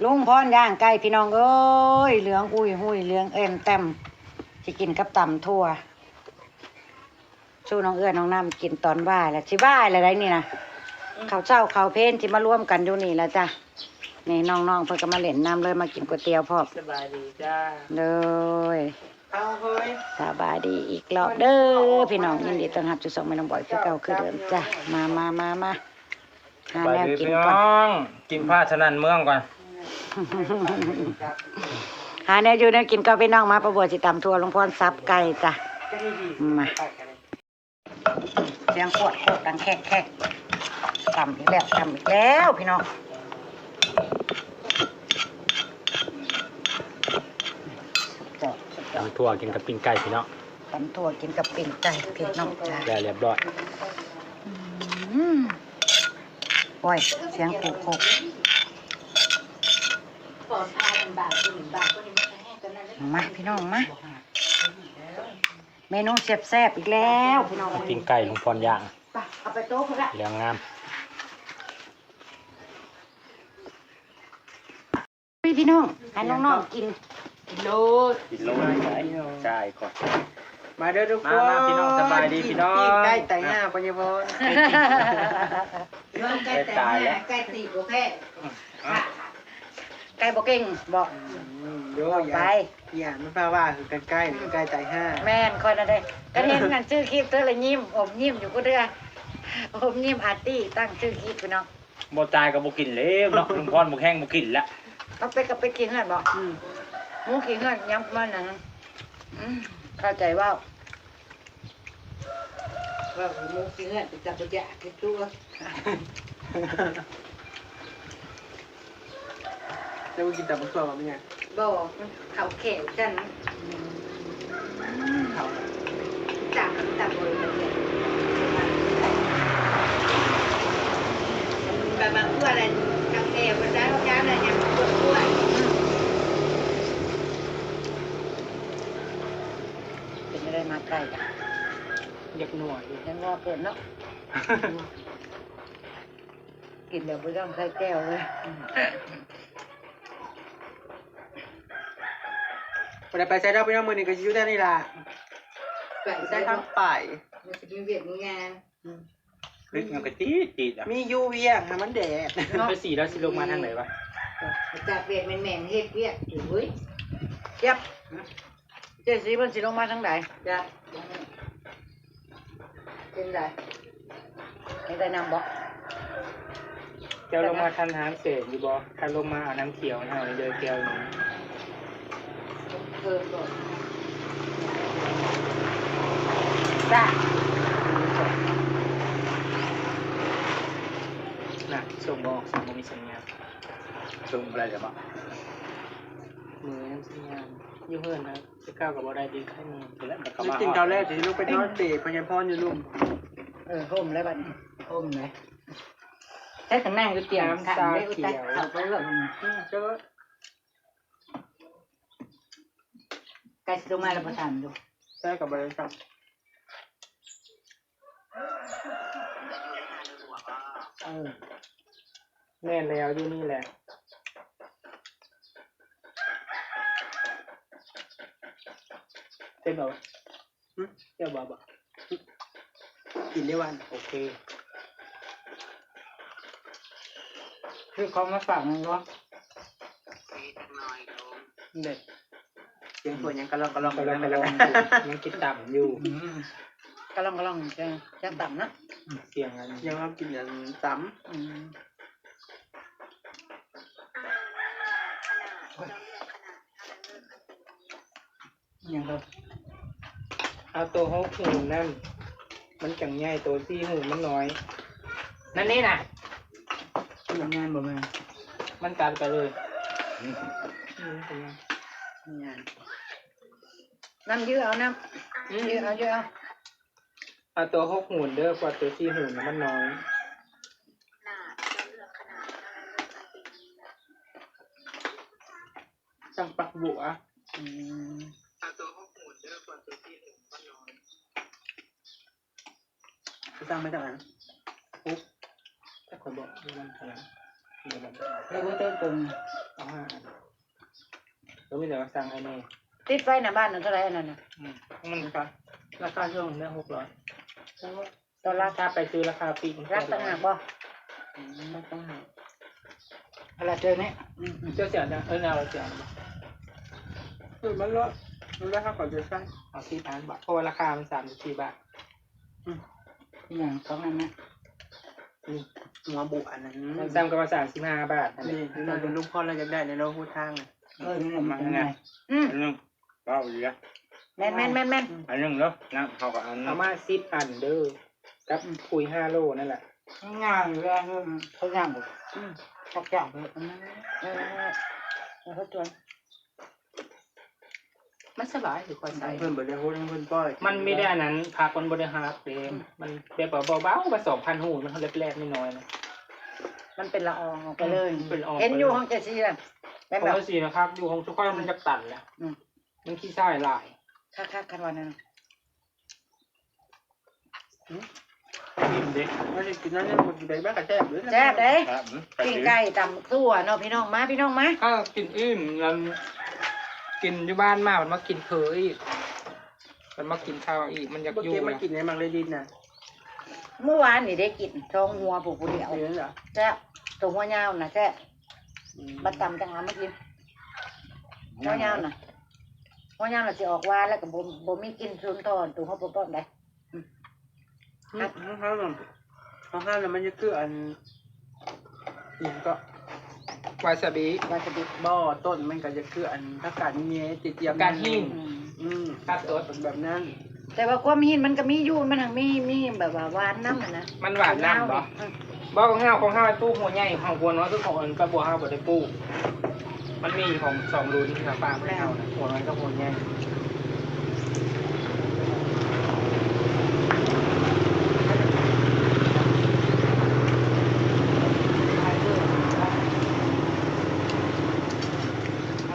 ลุงพรย่างไก่พี่น้องเอ้ยเหลืองอุ้ยหุ้ยเหลืองเอ็มแต้มสิกินกับตำทั่วสู้น้องเอื้อน้องน้ำกินตอนบ่ายแหละสิบ่ายอะไรนี่นะข้าวเจ้าข้าวเพนที่มาร่วมกันอยู่นี่แล้วจ้ะนี่น้องๆเพิ่นก็มาเล่นน้ำเลยมากินก๋วยเตี๋ยวพร้อม สบายดีจ้า เลยเอาเฮ้ย สบายดีอีกรอบเด้อพี่น้องยินดีต้อนรับจุดสองแม่น้องบ่อยคือเก่าคือเดิมจ้ะมาหา ไป แนว ดี กิน พี่ ก่อน น้องกินผ้าชนันเมืองก่อน หาแนวอยู่แนวกินก็พี่น้องมาประบวสิตำทัวหลวงพ่อซับไก่จ้ะมาเสียงขวดโคตรดังแคกตำอีกแล้วพี่น้องสุดยอด ทำทั่วกินกับปิ้งไก่พี่น้อง ตำทัวกินกับปิ่งไก่พี่น้องจ้ะ แล้วเรียบร้อย โอ้ยเสียงผูกโคกมาพี่น้องมาเมนูแซ่บๆอีกแล้วพี่น้อง ปิ้งไก่ลุงพรย่าง เอาไปโต๊ะเขาละ เรียงงาม พี่น้องให้น้องๆกิน กิโล กินโลใช่ก่อน มาเด้อทุกคน มาพี่น้องสบายดีพี่น้อง ใกล้แต่งหน้าปัญญาพร ไก่ตายแล้วไก่ตีโอเคไก่บอกเก่งบอก โย่ไปอย่าไม่พาว่าคือใกล้ใกล้แต่งห้า แม่นคนอะไรก็เห็นกันชื่อคลิปเธอเลยยิ้มอมยิ้มอยู่ก็เด้ออมยิ้มอาร์ตี้ตั้งชื่อคลิปพี่น้อง บ่ตายกับบ่กินเลยเนาะลุงพรบ่แห้งบ่กินแล้ว ต้องไปกับไปกินเงินบอกหมูกินเงินย้ำมันนะเข้าใจว่าหมูกินเงินจะจับจะกินตัว จะไปกินแต่บุษบาเป็นไง บอกเขาเข็มกันเขาจับเลยแบบมาอ้วนอะไรทางเอวมันได้ย้ำอะไรอย่างอ้วนเป็นไม่ได้มาใกล้กัน อยากหน่วย ยังงอเกินเนาะกินเดี๋ยวไม่ต้องใส่แก้วเลย ไปใช้ดอกไปน้ำมือนี่ก็ยิ้วได้นี่ล่ะใช้ทั้งป่าย มันจะมีเวียดมีงาน ลึกมันก็จีดอ่ะ มียูเวียงมันแดด ไปสีแล้วสิลงมาทางไหนวะ จากเวียดแม่นเฮ็ดเวียดอยู่เว้ยเจ็บเจ๊สีเพิ่นสิลงมาทางไหนจ้ะเป็นไรให้ได้นำบ่ เจ้าลงมาทันหางเศษอยู่บ่ถ้าลงมาเอาน้ำเขียวเอาเดินเกลียวนี่ ก่อนจ้ะ น่ะส่งบ่มีสัญญาณส่งอะไรเดี๋ยวบ่มือน้ำสัญญาณอยู่เฮือนนะจะก้าวกับบ่ได้ดีแค่นี้แล้วก็ ไม่ มา กินเกาแรกจะลูกไปนอนเตะปัญญาพรอยู่ลุ่ม ห่มแล้วบัดนี้ห่มเลยใช้กันนั่งอยู่เตียงทางได้อุตักเอาไปเรื่องก็เใกล้สิลงมาแล้วบ่ทันอยู่ ใช้กับบริษัท แน่แล้วอยู่นี่แหละเต็มแล้วเจ้าบ่ กินได้วัน โอเค คือเขามาฝากมันบ่ เด็ด เสียงฝนยังกระลอง กำลังยังกินต่ำอยู่ กะล่องจังต่ำนะ เสียงอัน ยังเอากินอย่างซ้ ยังก็ เอาตัวหกหูนั่นมันจังใหญ่ตัวสี่หูมันน้อยนั่นนี่น่ะ ทำงานบ่แม่ มันตัดไปเลย งานน้ำยื้อเอาน้ำยื้อเอา เอาตัวหกหูเด้อกว่าตัวสี่หูมันน้อยจังปักบัว ำสร้างไม่ได้นะ ปุ๊บถ้าคนบอกมันขนาด แล้วก็เติมตรง เอา5 อันแล้วมีแต่ว่าสั่งให้แม่ ติดไฟหน้าบ้านนั่นเท่าไหร่อันนั้นน่ะ มันก็ราคาช่วงได้600 ตอนรับ ถ้าไปซื้อราคาปีก รับต่างหากบ่รับต่างหากอะไรเจอเนี่ย เจ้าเสียนะเราเสีย มันลดค่าก่อนจะใช้ เอา4,000 บาทเพราะว่าราคามัน34 บาท อย่างของนั้นนะ หัวบุอันนั้น มันซ้ำกับว่า35 บาท นี่เราเป็นลูกพ่อเราจะได้ในเราพูดทาง นี่แหละมันเป็นไงอันนึงเป้าอยู่แล้ว แม่น อันนึงแล้วนะเขาก็อัน เอามา10 อันเด้อกับคุย5 โลนั่นแหละ ง่ายเลยเขาย่างหมดชักย่างเลยเขาจวน มันสบายถือคนใส่ เพิ่นบ่ได้โหดเพิ่นป้อย มันไม่ได้อันนั้นพักมันบริหารเด้มันแบบเบาๆมา2,000 หูมันเท่าแรกๆน้อยๆนะ มันเป็นละอองออกไปเลย เป็นละออง เห็นอยู่ห้องเจซี่แบบ เพราะว่าสินะครับอยู่ของทุกคนมันจะตันแล้วมันขี้ไส้หลาย ค่าคันวันนั้น อิ่มเด้ มันสิกินนั้นมันสิได้บ้างก็แซ่บหรือ แซ่บเด้ ครับ ปิ้งไก่ตำซั่วเนาะพี่น้องมาพี่น้องมา ถ้ากินอิ่มแล้วกินอยู่บ้านมามันมากินเคยอีกมันมากินข้าวอีกมันอยาก เมื่อ อยู่ กี้มากินในมังเลยดินน่ะ เมื่อวานนี่ได้กินท้องหัวผู้เดียว เห็นเหรอ แซ่บตัวหัวยาวน่ะแซ่บบัดตำจังหามากินหัวยาวน่ะหัวยาวน่ะสิออกหวานแล้วก็บ่มีกินซุนทอนตัวเขาบ่ป้อมได้ ข้าวน่ะมันจะคืออันนี่ก็ วาซาบิ วาซาบิ บ่อต้นมันก็จะคืออันผักกาดเงี้ยติดเจียม การหิ้ง ตัดตัวแบบนั้น แต่ว่าความหินมันก็มีอยู่มันทั้งมีแบบว่าหวานน้ำนะ มันหวานน้ำบ่บ่ของห้าวตู้หัวใหญ่ของหัวน้อยคือของอันกระบัวห้าวบ่ได้ปลูกมันมีของ2 รูที่ทางป้าไม่เอานะหัวน้อยกับหัวใหญ่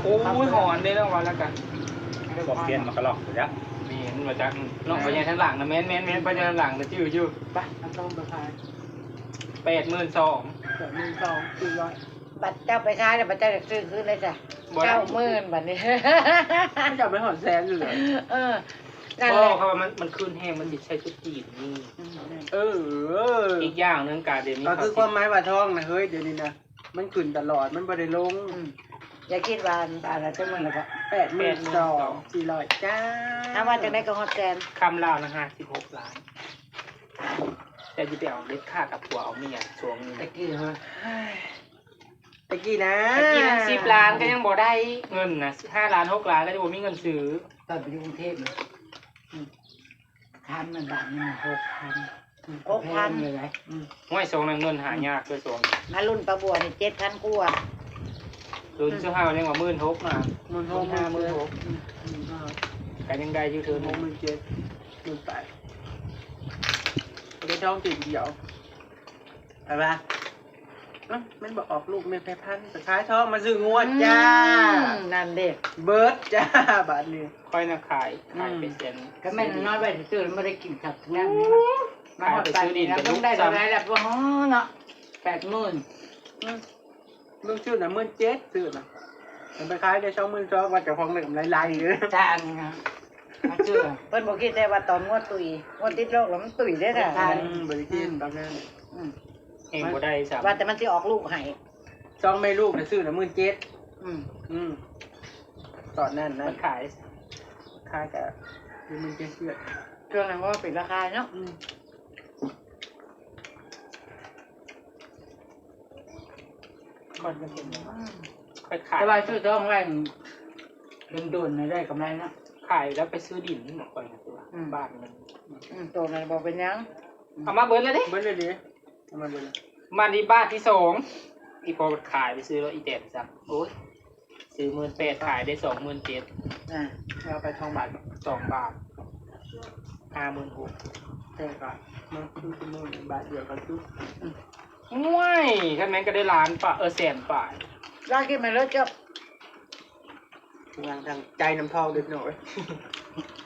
โอ้ยหอนได้แล้ววันละกัน บอกเปลี่ยนมากระลอกอยู่แล้ว นี่มันมาจากน้องไปยังทั้งหลังนะแม่นไปยังทั้งหลังนะชื่อ ไปเอาต้องไปขาย 82,000 แบบ1,200 บัตรเจ้าไปขายแล้วบัตรเจ้าจะซื้อคืนเลยจ้ะ90,000บัตรนี้ ไม่จับไปหอดแซนเลย นั่น ก็ แหละ เขาว่ามันคืนแห้งมันดิใช้ชุดจีนนี่ อีก อ อย่างนึงการเดี๋ยวนี้ ก็คือความหมายว่าท้องนะเฮ้ยเดี๋ยวนี้นะมันขึ้นตลอดมันบ่ได้ลง อย่าคิดว่าอะไรจะมึงแล้วก็ 82,400จ้า ถ้าว่าจะได้ก็ฮอตแกน คำลาวนะ56 ล้าน แต่จะไปเอาเล็ดค่ากับผัวเอาเมียช่วงนี้ ตะกี้ฮะ ตะกี้นะ ตะกี้นั้น10 ล้านก็ยังบ่ได้เงินนะ5 ล้าน 6 ล้านก็จะบ่มีเงินซื้อ ตอนไปอยู่กรุงเทพทันมันบาทนึง6,000เลยไง ห้วยทรงนั้นเงินหายากด้วยทรง มารุ่นประบัวนี่7,000กว่า รุ่นเสื้อผ้าเรียกว่า16,000นะ มันโฮม 56,000ก็ยังได้อยู่เทิน 17,000ไปได้ท้องติดเดียวอะไรปะมันบอกออกลูกไม่แพ้พันสุดท้ายท้องมาซื้องวดจ้า นั่นเด็ก เบิร์ดจ้าบาทนี้ ค่อยนะขายเป็นเซน ก็แม่น้อยไปตื่นไม่ได้กินขับงานมาหอดไปนี่นะต้องได้เท่าไรแบบว่าเนาะ80,000 มึงซื้อน่ะ17,000ซื้อน่ะมันไปขายได้22,000ว่าจะคงได้กำไรลายอยู่ จานนะเชื่อเพิ่นบอกคิดแต่ว่าตอนงวดตุยงวดติดโรคแล้วมันตุยได้ค่ะ บริกินบางนั้น เองบ่ได้สาม ว่าแต่มันสิออกลูกให้ 2แม่ลูกน่ะซื้อน่ะ17,000ตอนนั้น มั นะ นขาย ขายก็17,000เสื้อ ช่วงนั้นก็ปิดราคาเนาะ ก่อนจะเป็นค่อยขาย แต่ว่าซื้อทองแรงโดนๆได้กำไรเนาะ ขายแล้วไปซื้อดินหมดไปนะตัวบ้านนึง ตัวนั้นบอกเป็นยัง เอามาเบิ้ลเลยดิ เบิ่งเลยดิเอามาดูเลย มาที่บ้านที่2อีพอขายไปซื้อรถอีแตนซักโอ้ยซื้อ18,000ขายได้27,000 เอาไปทองบาท 2 บาท56,000 แพงกว่ามันคือ1บาทเดียวกันทุก ง่วยท่านแม่งก็ได้ล้านป่ะแสนป่ะ รากินมาแล้วจบ ทางใจน้ำทองเด็กหน่อย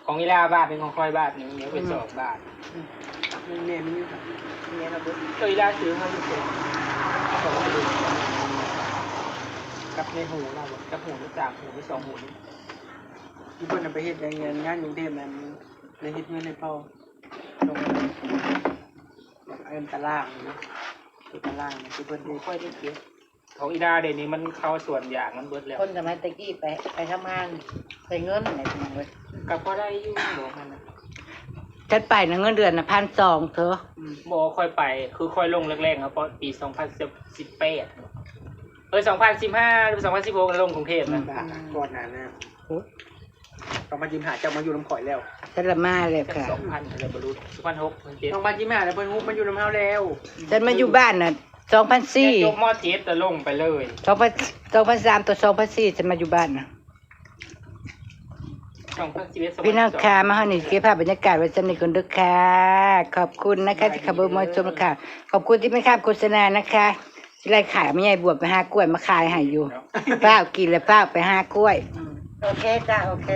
ของอีลาบาทเป็นของคอยบาทนึงเดี๋ยวเป็น2 บาท เนี่ยมันอยู่ครับเนี่ยเราเบิ่ง อีลาซื้อมาอยู่2 บาท ในหูเราแบบจะหูหรือจากหูหรือสองหู ที่เพิ่นเอาไปเฮ็ดงานกรุงเทพนั้นในเฮ็ดเงินให้พ่อลงเอิ้นตารางนะคือตารางนะที่เพิ่น หู เฮ็ด ค่อยได้เก็บของอีดาเดี๋ยวนี้มันเข้าส่วนอย่างมันเบิดแล้ว คนสมัยตะกี้ไปทำงานใส่เงินอะไรประมาณนี้ กับพอได้อยู่บอกมันนะ ฉันไปนะเงินเดือนนะ1,200เธอ บอกค่อยไปคือค่อยลงแรกๆครับเพราะปี20182015หรือ2016ลงกรุงเทพนะ บ้าก่อนหน้านั้นต้องมายิ้มหาเจ้ามาอยู่น้ำข่อยแล้ว ฉันละมาเลยค่ะ 2,000อะไรบรรลุ2006 ต้องมายิ้มหาแล้วเพิ่นฮุบมาอยู่น้ำเฮาแล้ว ฉันมาอยู่บ้านน่ะ จบ 2,400 ม .7 แต่ลงไปเลย 2,300ตัว2,400ฉันมาอยู่บ้านน่ะ 2011 พี่น้องค่ะมาเฮานี่เก็บภาพบรรยากาศไว้สนิทกันเด้อค่ะขอบคุณนะคะที่ขับรถมาชมค่ะขอบคุณที่ไม่ข้ามโฆษณานะคะที่ไล่ขายไม่ใหญ่บวบไปหากล้วยมาขายให้อยู่เปล่ากินแล้วเปล่าไปหากล้วยโอเคจ้าโอเค